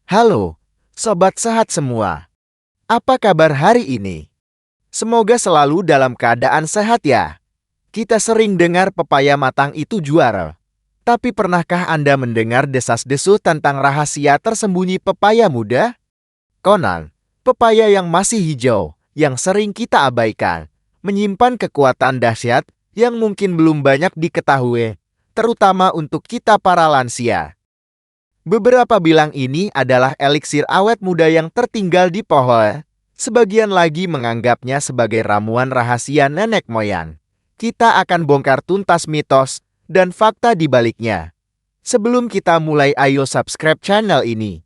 Halo, sobat sehat semua. Apa kabar hari ini? Semoga selalu dalam keadaan sehat ya. Kita sering dengar pepaya matang itu juara. Tapi pernahkah Anda mendengar desas-desus tentang rahasia tersembunyi pepaya muda? Konon, pepaya yang masih hijau, yang sering kita abaikan, menyimpan kekuatan dahsyat yang mungkin belum banyak diketahui, terutama untuk kita para lansia. Beberapa bilang ini adalah eliksir awet muda yang tertinggal di pohon. Sebagian lagi menganggapnya sebagai ramuan rahasia nenek moyang. Kita akan bongkar tuntas mitos dan fakta di baliknya. Sebelum kita mulai, ayo subscribe channel ini.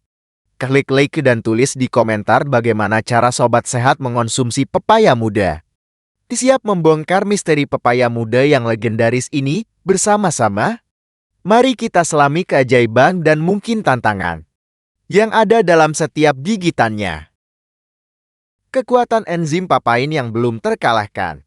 Klik like dan tulis di komentar bagaimana cara sobat sehat mengonsumsi pepaya muda. Siap membongkar misteri pepaya muda yang legendaris ini bersama-sama? Mari kita selami keajaiban dan mungkin tantangan yang ada dalam setiap gigitannya. Kekuatan enzim papain yang belum terkalahkan.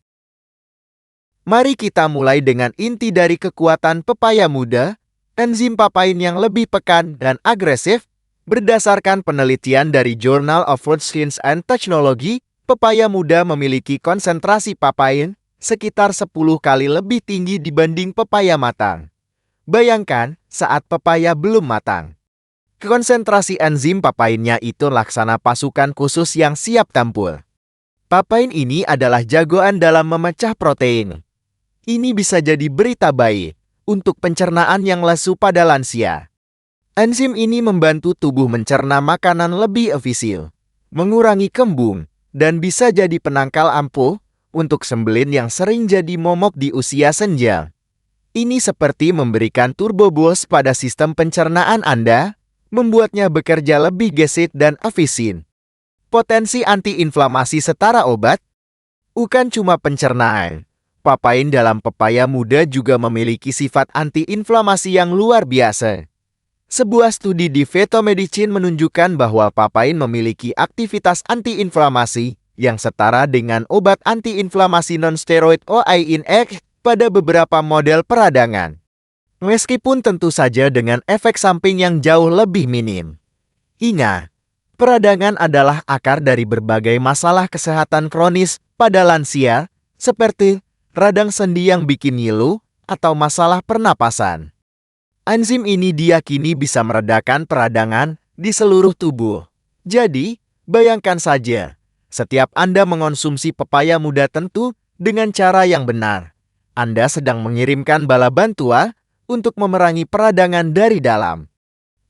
Mari kita mulai dengan inti dari kekuatan pepaya muda, enzim papain yang lebih pekan dan agresif. Berdasarkan penelitian dari Journal of Food Science and Technology, pepaya muda memiliki konsentrasi papain sekitar 10 kali lebih tinggi dibanding pepaya matang. Bayangkan saat pepaya belum matang. Konsentrasi enzim papainnya itu laksana pasukan khusus yang siap tampil. Papain ini adalah jagoan dalam memecah protein. Ini bisa jadi berita baik untuk pencernaan yang lesu pada lansia. Enzim ini membantu tubuh mencerna makanan lebih efisien, mengurangi kembung, dan bisa jadi penangkal ampuh untuk sembelin yang sering jadi momok di usia senja. Ini seperti memberikan turbo boost pada sistem pencernaan Anda, membuatnya bekerja lebih gesit dan efisien. Potensi antiinflamasi setara obat, bukan cuma pencernaan. Papain dalam pepaya muda juga memiliki sifat antiinflamasi yang luar biasa. Sebuah studi di Vetomedicine menunjukkan bahwa papain memiliki aktivitas antiinflamasi yang setara dengan obat antiinflamasi non-steroid OINX pada beberapa model peradangan. Meskipun tentu saja dengan efek samping yang jauh lebih minim. Ingat, peradangan adalah akar dari berbagai masalah kesehatan kronis pada lansia, seperti radang sendi yang bikin ngilu atau masalah pernapasan. Enzim ini diyakini bisa meredakan peradangan di seluruh tubuh. Jadi, bayangkan saja, setiap Anda mengonsumsi pepaya muda tentu dengan cara yang benar. Anda sedang mengirimkan bala bantuan untuk memerangi peradangan dari dalam.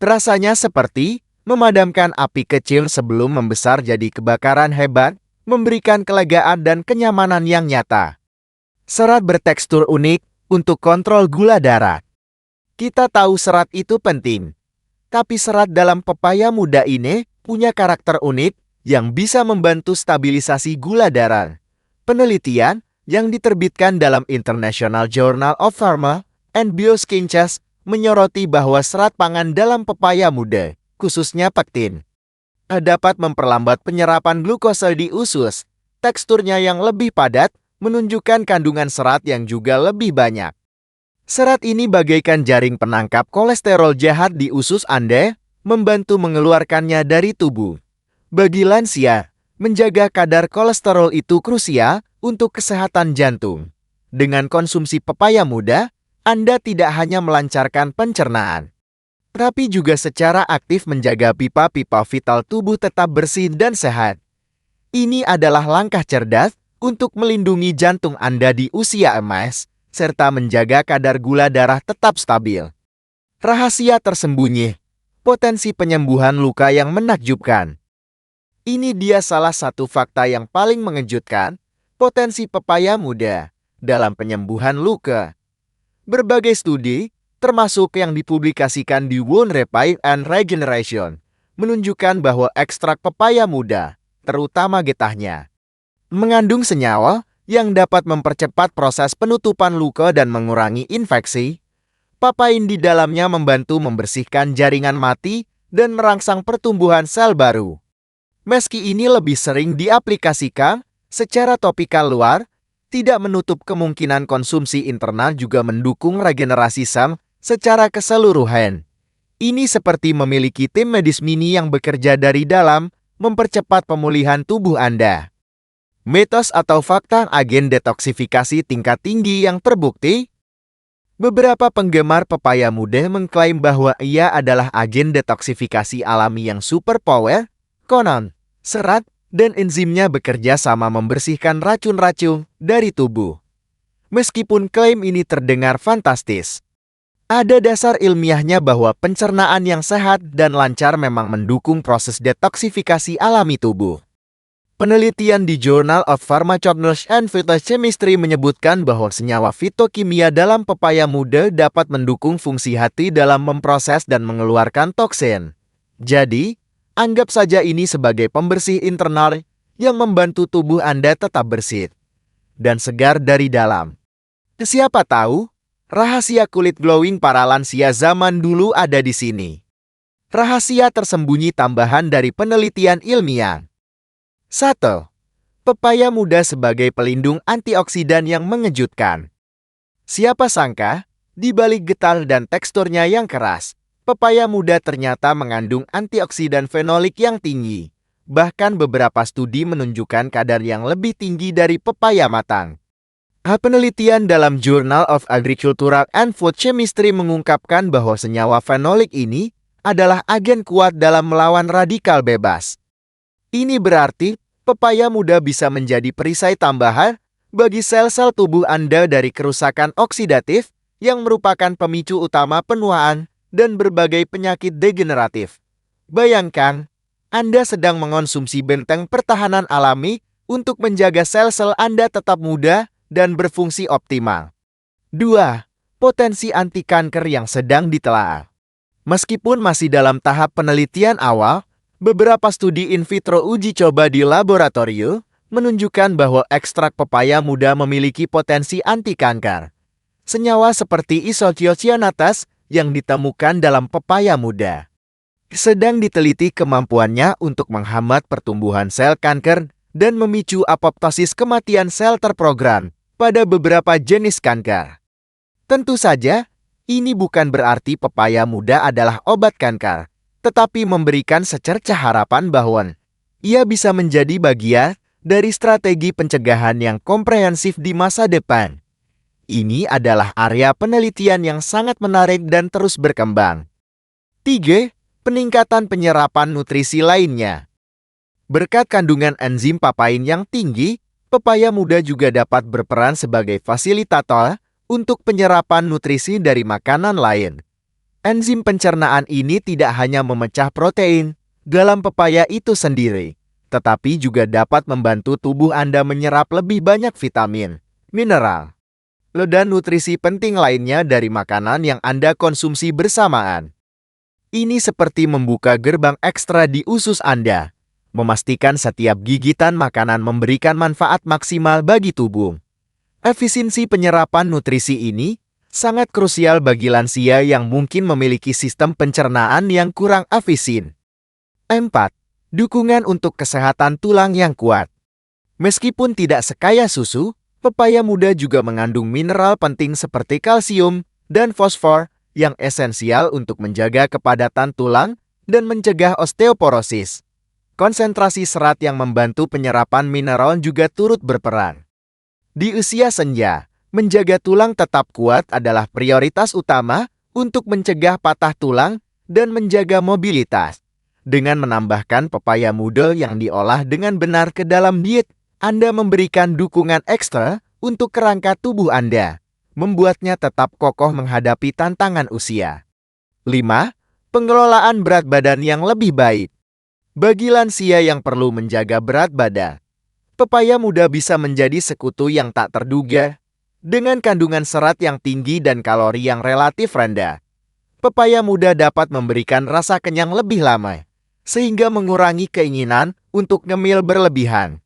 Rasanya seperti memadamkan api kecil sebelum membesar jadi kebakaran hebat, memberikan kelegaan dan kenyamanan yang nyata. Serat bertekstur unik untuk kontrol gula darah. Kita tahu serat itu penting, tapi serat dalam pepaya muda ini punya karakter unik yang bisa membantu stabilisasi gula darah. Penelitian yang diterbitkan dalam International Journal of Pharma and Biosciences menyoroti bahwa serat pangan dalam pepaya muda, khususnya pektin, dapat memperlambat penyerapan glukosa di usus. Teksturnya yang lebih padat menunjukkan kandungan serat yang juga lebih banyak. Serat ini bagaikan jaring penangkap kolesterol jahat di usus Anda, membantu mengeluarkannya dari tubuh. Bagi lansia, menjaga kadar kolesterol itu krusial untuk kesehatan jantung. Dengan konsumsi pepaya muda, Anda tidak hanya melancarkan pencernaan, tapi juga secara aktif menjaga pipa-pipa vital tubuh tetap bersih dan sehat. Ini adalah langkah cerdas untuk melindungi jantung Anda di usia emas, serta menjaga kadar gula darah tetap stabil. Rahasia tersembunyi, potensi penyembuhan luka yang menakjubkan. Ini dia salah satu fakta yang paling mengejutkan, potensi pepaya muda dalam penyembuhan luka. Berbagai studi, termasuk yang dipublikasikan di Wound Repair and Regeneration, menunjukkan bahwa ekstrak pepaya muda, terutama getahnya, mengandung senyawa yang dapat mempercepat proses penutupan luka dan mengurangi infeksi. Papain di dalamnya membantu membersihkan jaringan mati dan merangsang pertumbuhan sel baru. Meski ini lebih sering diaplikasikan secara topikal luar, tidak menutup kemungkinan konsumsi internal juga mendukung regenerasi sel secara keseluruhan. Ini seperti memiliki tim medis mini yang bekerja dari dalam, mempercepat pemulihan tubuh Anda. Mitos atau fakta agen detoksifikasi tingkat tinggi yang terbukti? Beberapa penggemar pepaya muda mengklaim bahwa ia adalah agen detoksifikasi alami yang super power. Konon, serat dan enzimnya bekerja sama membersihkan racun-racun dari tubuh. Meskipun klaim ini terdengar fantastis, ada dasar ilmiahnya bahwa pencernaan yang sehat dan lancar memang mendukung proses detoksifikasi alami tubuh. Penelitian di Journal of Pharmacogenomics and Phytochemistry menyebutkan bahwa senyawa fitokimia dalam pepaya muda dapat mendukung fungsi hati dalam memproses dan mengeluarkan toksin. Jadi, anggap saja ini sebagai pembersih internal yang membantu tubuh Anda tetap bersih dan segar dari dalam. Siapa tahu, rahasia kulit glowing para lansia zaman dulu ada di sini. Rahasia tersembunyi tambahan dari penelitian ilmiah. 1. Pepaya muda sebagai pelindung antioksidan yang mengejutkan. Siapa sangka, di balik getah dan teksturnya yang keras, pepaya muda ternyata mengandung antioksidan fenolik yang tinggi. Bahkan beberapa studi menunjukkan kadar yang lebih tinggi dari pepaya matang. Penelitian dalam Journal of Agricultural and Food Chemistry mengungkapkan bahwa senyawa fenolik ini adalah agen kuat dalam melawan radikal bebas. Ini berarti pepaya muda bisa menjadi perisai tambahan bagi sel-sel tubuh Anda dari kerusakan oksidatif yang merupakan pemicu utama penuaan dan berbagai penyakit degeneratif. Bayangkan, Anda sedang mengonsumsi benteng pertahanan alami untuk menjaga sel-sel Anda tetap muda dan berfungsi optimal. 2. Potensi anti kanker yang sedang ditelaah. Meskipun masih dalam tahap penelitian awal, beberapa studi in vitro uji coba di laboratorium menunjukkan bahwa ekstrak pepaya muda memiliki potensi anti kanker. Senyawa seperti isothiocyanate yang ditemukan dalam pepaya muda sedang diteliti kemampuannya untuk menghambat pertumbuhan sel kanker dan memicu apoptosis kematian sel terprogram pada beberapa jenis kanker. Tentu saja, ini bukan berarti pepaya muda adalah obat kanker, tetapi memberikan secercah harapan bahwa ia bisa menjadi bagian dari strategi pencegahan yang komprehensif di masa depan. Ini adalah area penelitian yang sangat menarik dan terus berkembang. 3. Peningkatan penyerapan nutrisi lainnya. Berkat kandungan enzim papain yang tinggi, pepaya muda juga dapat berperan sebagai fasilitator untuk penyerapan nutrisi dari makanan lain. Enzim pencernaan ini tidak hanya memecah protein dalam pepaya itu sendiri, tetapi juga dapat membantu tubuh Anda menyerap lebih banyak vitamin, mineral, dan nutrisi penting lainnya dari makanan yang Anda konsumsi bersamaan. Ini seperti membuka gerbang ekstra di usus Anda, memastikan setiap gigitan makanan memberikan manfaat maksimal bagi tubuh. Efisiensi penyerapan nutrisi ini sangat krusial bagi lansia yang mungkin memiliki sistem pencernaan yang kurang efisien. 4. Dukungan untuk kesehatan tulang yang kuat. Meskipun tidak sekaya susu, pepaya muda juga mengandung mineral penting seperti kalsium dan fosfor yang esensial untuk menjaga kepadatan tulang dan mencegah osteoporosis. Konsentrasi serat yang membantu penyerapan mineral juga turut berperan. Di usia senja, menjaga tulang tetap kuat adalah prioritas utama untuk mencegah patah tulang dan menjaga mobilitas. Dengan menambahkan pepaya muda yang diolah dengan benar ke dalam diet, Anda memberikan dukungan ekstra untuk kerangka tubuh Anda, membuatnya tetap kokoh menghadapi tantangan usia. 5. Pengelolaan berat badan yang lebih baik. Bagi lansia yang perlu menjaga berat badan, pepaya muda bisa menjadi sekutu yang tak terduga. Dengan kandungan serat yang tinggi dan kalori yang relatif rendah, pepaya muda dapat memberikan rasa kenyang lebih lama, sehingga mengurangi keinginan untuk ngemil berlebihan.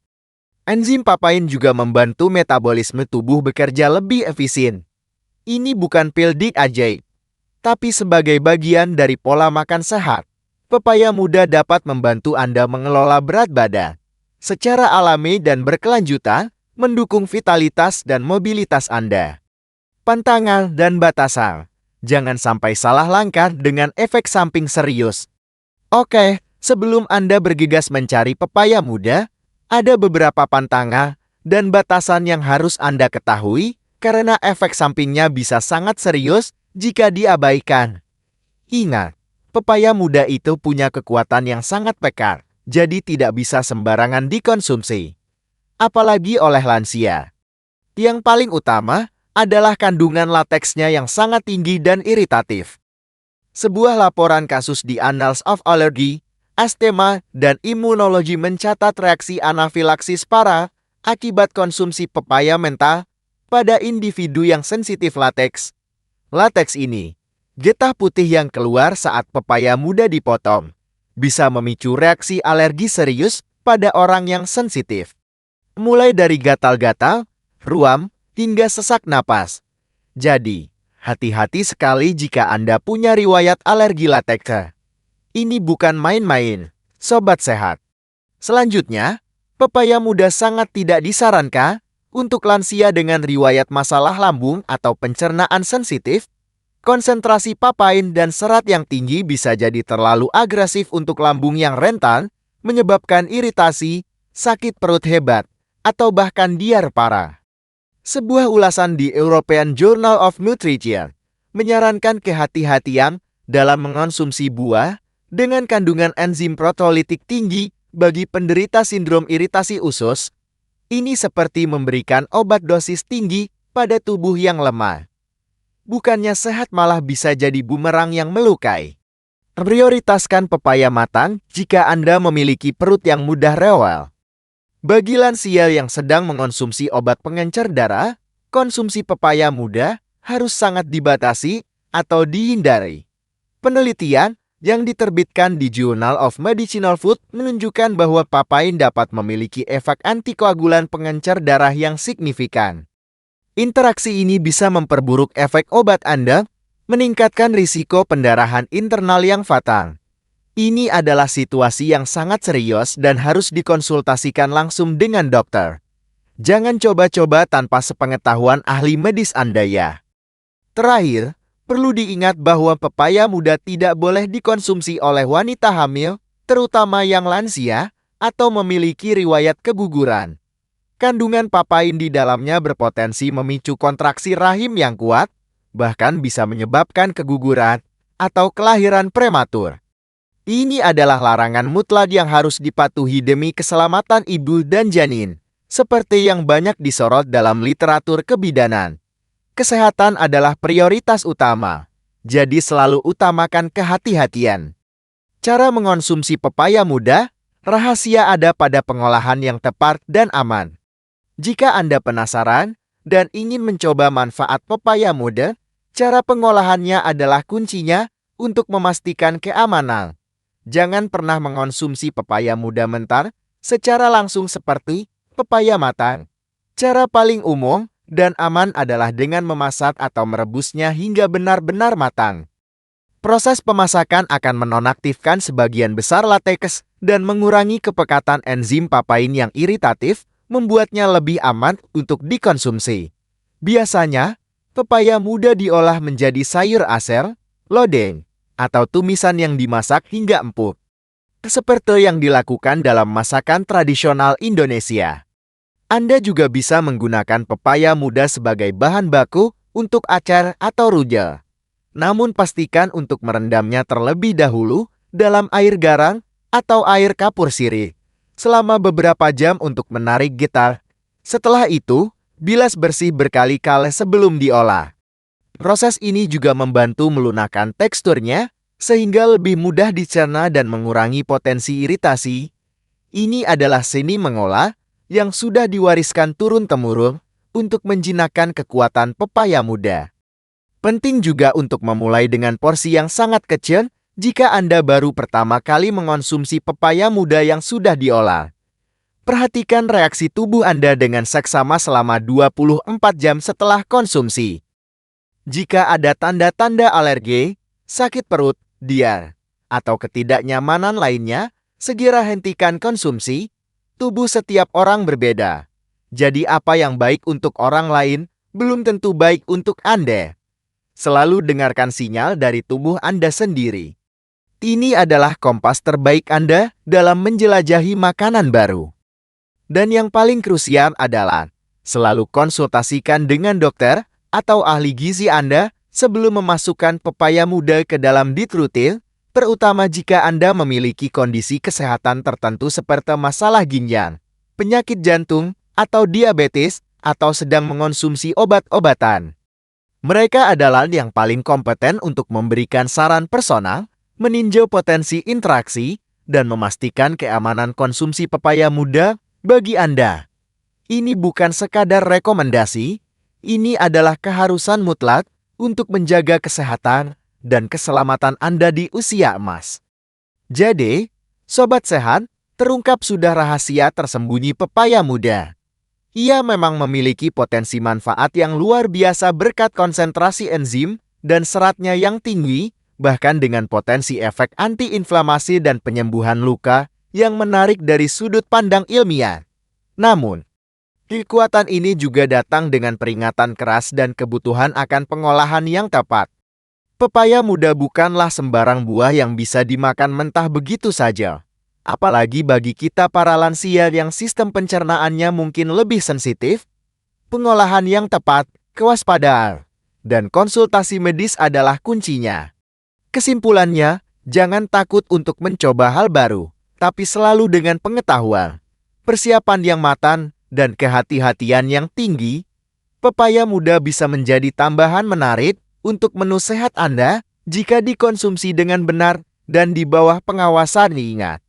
Enzim papain juga membantu metabolisme tubuh bekerja lebih efisien. Ini bukan pil dik ajaib, tapi sebagai bagian dari pola makan sehat. Pepaya muda dapat membantu Anda mengelola berat badan secara alami dan berkelanjutan, mendukung vitalitas dan mobilitas Anda. Pantangan dan batasan. Jangan sampai salah langkah dengan efek samping serius. Oke, sebelum Anda bergegas mencari pepaya muda, ada beberapa pantangan dan batasan yang harus Anda ketahui karena efek sampingnya bisa sangat serius jika diabaikan. Ingat, pepaya muda itu punya kekuatan yang sangat pekat, jadi tidak bisa sembarangan dikonsumsi, apalagi oleh lansia. Yang paling utama adalah kandungan lateksnya yang sangat tinggi dan iritatif. Sebuah laporan kasus di Annals of Allergy, Asthma, dan Imunologi mencatat reaksi anafilaksis parah akibat konsumsi pepaya mentah pada individu yang sensitif lateks. Lateks ini, getah putih yang keluar saat pepaya muda dipotong, bisa memicu reaksi alergi serius pada orang yang sensitif. Mulai dari gatal-gatal, ruam, hingga sesak napas. Jadi, hati-hati sekali jika Anda punya riwayat alergi lateks. Ini bukan main-main, sobat sehat. Selanjutnya, pepaya muda sangat tidak disarankan untuk lansia dengan riwayat masalah lambung atau pencernaan sensitif. Konsentrasi papain dan serat yang tinggi bisa jadi terlalu agresif untuk lambung yang rentan, menyebabkan iritasi, sakit perut hebat, atau bahkan diare parah. Sebuah ulasan di European Journal of Nutrition menyarankan kehati-hatian dalam mengonsumsi buah dengan kandungan enzim protolitik tinggi bagi penderita sindrom iritasi usus. Ini seperti memberikan obat dosis tinggi pada tubuh yang lemah. Bukannya sehat, malah bisa jadi bumerang yang melukai. Prioritaskan pepaya matang jika Anda memiliki perut yang mudah rewel. Bagi lansia yang sedang mengonsumsi obat pengencer darah, konsumsi pepaya muda harus sangat dibatasi atau dihindari. Penelitian yang diterbitkan di Journal of Medicinal Food menunjukkan bahwa papain dapat memiliki efek antikoagulan pengencer darah yang signifikan. Interaksi ini bisa memperburuk efek obat Anda, meningkatkan risiko pendarahan internal yang fatal. Ini adalah situasi yang sangat serius dan harus dikonsultasikan langsung dengan dokter. Jangan coba-coba tanpa sepengetahuan ahli medis Anda ya. Terakhir, perlu diingat bahwa pepaya muda tidak boleh dikonsumsi oleh wanita hamil, terutama yang lansia, atau memiliki riwayat keguguran. Kandungan papain di dalamnya berpotensi memicu kontraksi rahim yang kuat, bahkan bisa menyebabkan keguguran atau kelahiran prematur. Ini adalah larangan mutlak yang harus dipatuhi demi keselamatan ibu dan janin, seperti yang banyak disorot dalam literatur kebidanan. Kesehatan adalah prioritas utama, jadi selalu utamakan kehati-hatian. Cara mengonsumsi pepaya muda, rahasia ada pada pengolahan yang tepat dan aman. Jika Anda penasaran dan ingin mencoba manfaat pepaya muda, cara pengolahannya adalah kuncinya untuk memastikan keamanan. Jangan pernah mengonsumsi pepaya muda mentah secara langsung seperti pepaya matang. Cara paling umum dan aman adalah dengan memasak atau merebusnya hingga benar-benar matang. Proses pemasakan akan menonaktifkan sebagian besar lateks dan mengurangi kepekatan enzim papain yang iritatif, membuatnya lebih aman untuk dikonsumsi. Biasanya, pepaya muda diolah menjadi sayur aser, lodeh, atau tumisan yang dimasak hingga empuk. Seperti yang dilakukan dalam masakan tradisional Indonesia. Anda juga bisa menggunakan pepaya muda sebagai bahan baku untuk acar atau rujak. Namun pastikan untuk merendamnya terlebih dahulu dalam air garam atau air kapur sirih selama beberapa jam untuk menarik getah. Setelah itu, bilas bersih berkali-kali sebelum diolah. Proses ini juga membantu melunakkan teksturnya, sehingga lebih mudah dicerna dan mengurangi potensi iritasi. Ini adalah seni mengolah yang sudah diwariskan turun-temurun untuk menjinakkan kekuatan pepaya muda. Penting juga untuk memulai dengan porsi yang sangat kecil jika Anda baru pertama kali mengonsumsi pepaya muda yang sudah diolah. Perhatikan reaksi tubuh Anda dengan seksama selama 24 jam setelah konsumsi. Jika ada tanda-tanda alergi, sakit perut, diare, atau ketidaknyamanan lainnya, segera hentikan konsumsi. Tubuh setiap orang berbeda. Jadi apa yang baik untuk orang lain belum tentu baik untuk Anda. Selalu dengarkan sinyal dari tubuh Anda sendiri. Ini adalah kompas terbaik Anda dalam menjelajahi makanan baru. Dan yang paling krusial adalah selalu konsultasikan dengan dokter atau ahli gizi Anda sebelum memasukkan pepaya muda ke dalam diet rutin, terutama jika Anda memiliki kondisi kesehatan tertentu seperti masalah ginjal, penyakit jantung, atau diabetes, atau sedang mengonsumsi obat-obatan. Mereka adalah yang paling kompeten untuk memberikan saran personal, meninjau potensi interaksi, dan memastikan keamanan konsumsi pepaya muda bagi Anda. Ini bukan sekadar rekomendasi, ini adalah keharusan mutlak untuk menjaga kesehatan dan keselamatan Anda di usia emas. Jadi, Sobat Sehat, terungkap sudah rahasia tersembunyi pepaya muda. Ia memang memiliki potensi manfaat yang luar biasa berkat konsentrasi enzim dan seratnya yang tinggi, bahkan dengan potensi efek antiinflamasi dan penyembuhan luka yang menarik dari sudut pandang ilmiah. Namun, kekuatan ini juga datang dengan peringatan keras dan kebutuhan akan pengolahan yang tepat. Pepaya muda bukanlah sembarang buah yang bisa dimakan mentah begitu saja. Apalagi bagi kita para lansia yang sistem pencernaannya mungkin lebih sensitif. Pengolahan yang tepat, kewaspadaan, dan konsultasi medis adalah kuncinya. Kesimpulannya, jangan takut untuk mencoba hal baru, tapi selalu dengan pengetahuan, persiapan yang matang, dan kehati-hatian yang tinggi. Pepaya muda bisa menjadi tambahan menarik untuk menu sehat Anda jika dikonsumsi dengan benar dan di bawah pengawasan. Ingat,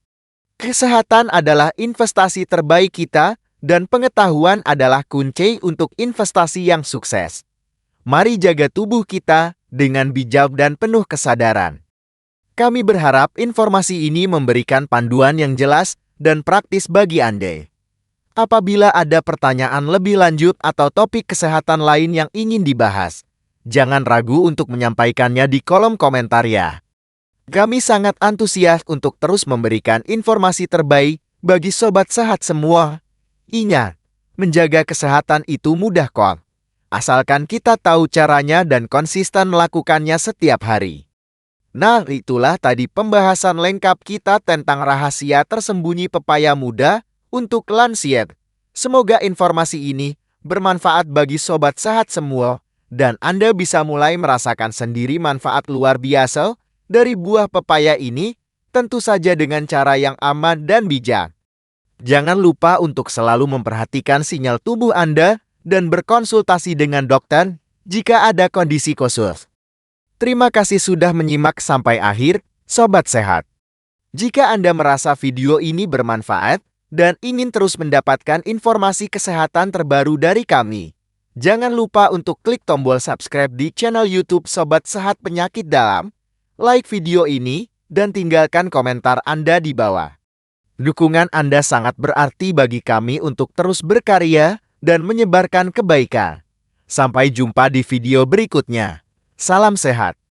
kesehatan adalah investasi terbaik kita dan pengetahuan adalah kunci untuk investasi yang sukses. Mari jaga tubuh kita dengan bijak dan penuh kesadaran. Kami berharap informasi ini memberikan panduan yang jelas dan praktis bagi Anda. Apabila ada pertanyaan lebih lanjut atau topik kesehatan lain yang ingin dibahas, jangan ragu untuk menyampaikannya di kolom komentar ya. Kami sangat antusias untuk terus memberikan informasi terbaik bagi sobat sehat semua. Ingat, menjaga kesehatan itu mudah kok. Asalkan kita tahu caranya dan konsisten melakukannya setiap hari. Nah, itulah tadi pembahasan lengkap kita tentang rahasia tersembunyi pepaya muda untuk lansia. Semoga informasi ini bermanfaat bagi sobat sehat semua dan Anda bisa mulai merasakan sendiri manfaat luar biasa dari buah pepaya ini, tentu saja dengan cara yang aman dan bijak. Jangan lupa untuk selalu memperhatikan sinyal tubuh Anda dan berkonsultasi dengan dokter jika ada kondisi khusus. Terima kasih sudah menyimak sampai akhir, sobat sehat. Jika Anda merasa video ini bermanfaat dan ingin terus mendapatkan informasi kesehatan terbaru dari kami, jangan lupa untuk klik tombol subscribe di channel YouTube Sobat Sehat Penyakit Dalam, like video ini, dan tinggalkan komentar Anda di bawah. Dukungan Anda sangat berarti bagi kami untuk terus berkarya dan menyebarkan kebaikan. Sampai jumpa di video berikutnya. Salam sehat.